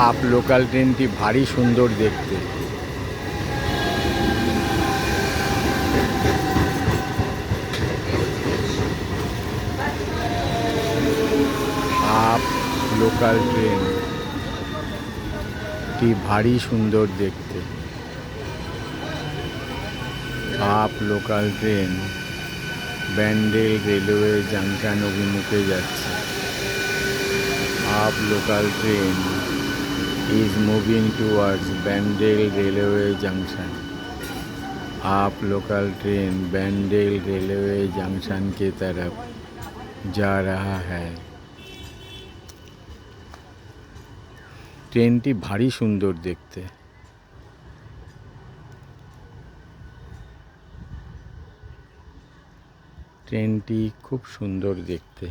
Up local ট্রেনটি ভারী সুন্দর দেখতে। আপ লোকাল ট্রেনটি ভারী সুন্দর দেখতে। Up local train Bandel railway junction অভিমুখে যাচ্ছে। Up local train is moving towards Bandel Railway Junction। आप local train Bandel railway junction की तरफ जा रहा है। ट्रेनটি ভারী সুন্দর দেখতে। ট্রেনটি খুব সুন্দর দেখতে।